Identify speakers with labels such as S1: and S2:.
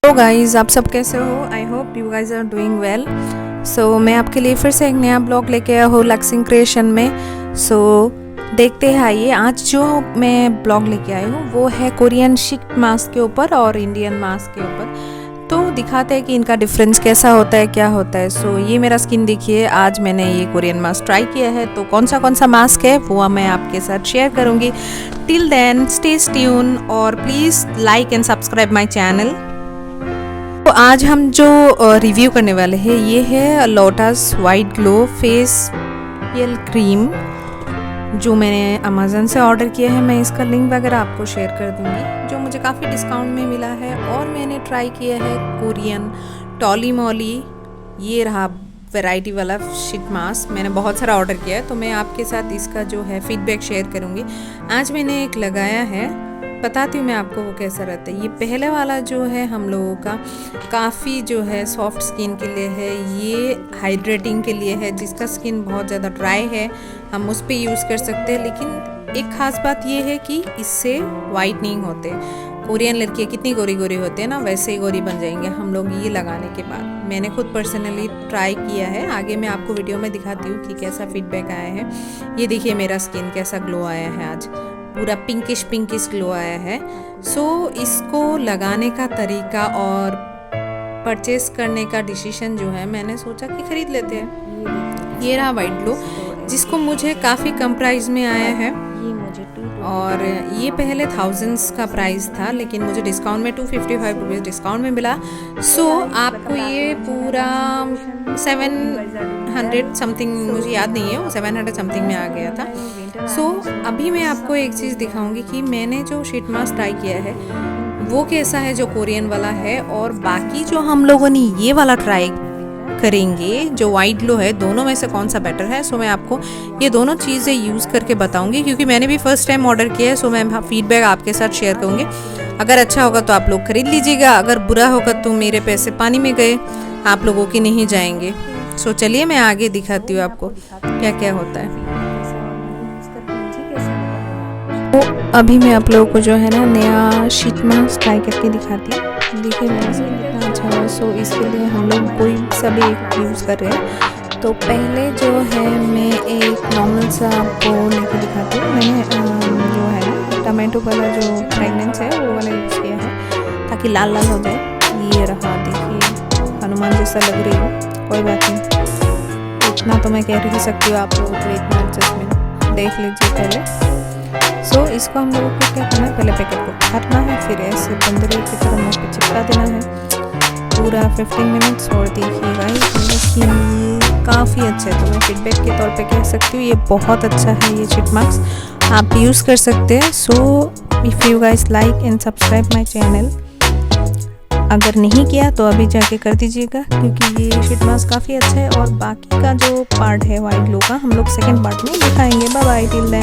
S1: Hello guys, आप सब कैसे हो? I hope you guys are doing well. So मैं आपके लिए फिर से एक नया ब्लॉग लेके आया हूँ लक्सिंग क्रिएशन में। सो देखते हैं, आइए आज जो मैं ब्लॉग लेके आई हूँ वो है कोरियन शीट मास्क के ऊपर और इंडियन मास्क के ऊपर। तो दिखाते हैं कि इनका डिफरेंस कैसा होता है, क्या होता है। सो ये मेरा स्किन देखिए, आज मैंने ये कोरियन मास्क ट्राई किया है। तो कौन सा मास्क है वो मैं आपके साथ शेयर करूँगी। टिल देन स्टे ट्यून और please like and subscribe my channel. तो आज हम जो रिव्यू करने वाले हैं ये है lotus white glow face real cream, जो मैंने अमेज़न से ऑर्डर किया है। मैं इसका लिंक वगैरह आपको शेयर कर दूंगी, जो मुझे काफ़ी डिस्काउंट में मिला है। और मैंने ट्राई किया है कोरियन टॉली मॉली, ये रहा वैरायटी वाला शीट मास्क। मैंने बहुत सारा ऑर्डर किया है, तो मैं आपके साथ इसका जो है फीडबैक शेयर करूँगी। आज मैंने एक लगाया है, बताती हूँ मैं आपको वो कैसा रहता है। ये पहले वाला जो है हम लोगों का काफ़ी जो है सॉफ्ट स्किन के लिए है, ये हाइड्रेटिंग के लिए है। जिसका स्किन बहुत ज़्यादा ड्राई है हम उस पर यूज़ कर सकते हैं। लेकिन एक ख़ास बात ये है कि इससे वाइटनिंग होते। कोरियन लड़कियाँ कितनी गोरी गोरी होती है ना, वैसे ही गोरी बन जाएंगे हम लोग ये लगाने के बाद। मैंने खुद पर्सनली ट्राई किया है, आगे मैं आपको वीडियो में दिखाती हूँ कि कैसा फीडबैक आया है। ये देखिए मेरा स्किन कैसा ग्लो आया है, आज पूरा पिंकिश ग्लो आया है। सो इसको लगाने का तरीका और परचेस करने का डिसीजन जो है, मैंने सोचा कि ख़रीद लेते हैं। ये रहा वाइट ग्लो, जिसको मुझे काफ़ी कम प्राइस में आया है। और ये पहले थाउजेंड्स का प्राइस था, लेकिन मुझे डिस्काउंट में 255 रुपीज़ डिस्काउंट में मिला। सो आपको ये पूरा 700 समथिंग, मुझे याद नहीं है, वो 700 समथिंग में आ गया था। सो अभी मैं आपको एक चीज़ दिखाऊंगी कि मैंने जो शीट मास्क ट्राई किया है वो कैसा है, जो कोरियन वाला है, और बाकी जो हम लोगों ने ये वाला ट्राई करेंगे जो वाइट ग्लो है, दोनों में से कौन सा बेटर है। सो मैं आपको ये दोनों चीज़ें यूज़ करके बताऊंगी, क्योंकि मैंने भी फर्स्ट टाइम ऑर्डर किया है। सो मैं फीडबैक आपके साथ शेयर करूँगी। अगर अच्छा होगा तो आप लोग खरीद लीजिएगा, अगर बुरा होगा तो मेरे पैसे पानी में गए, आप लोगों के नहीं जाएंगे। सो चलिए मैं आगे दिखाती हूँ आपको क्या क्या होता है। तो अभी मैं आप लोगों को जो है ना नया शीट मास्क ट्राई करके दिखाती हूँ। देखिए मेरा स्किन कितना अच्छा है। सो इसके लिए हम लोग कोई सा भी एक यूज़ कर रहे हैं। तो पहले जो है मैं एक नॉर्मल सा आपको लेके दिखाती हूँ। मैंने जो है ना टमाटो वाला जो फ्रेगनेंस है वो वाला यूज़ किया है, ताकि लाल लाल हो जाए। ये रहा, देखिए हनुमान जैसा लग रही हो, कोई बात नहीं, इतना तो मैं कह ही सकती हूँ आप लोगों को। इतना एडजस्टमेंट देख लीजिए पहले। सो इसको हम लोगों को क्या करना है, पहले पैकेट को काटना है, फिर ऐसे बंदरे की तरह मुँह पे चिपका देना है पूरा 15 मिनट्स। और देखिएगा मेरा स्किन काफ़ी अच्छा है, तो मैं फीडबैक के तौर पे कह सकती हूँ ये बहुत अच्छा है। ये शीट मास्क आप यूज़ कर सकते हैं। So if you guys like and subscribe my channel, अगर नहीं किया तो अभी जाके कर दीजिएगा, क्योंकि ये शीट मास्क काफ़ी अच्छा है। और बाकी का जो पार्ट है वाइट ग्लो का हम लोग सेकेंड पार्ट में दिखाएंगे। Bye bye, till then.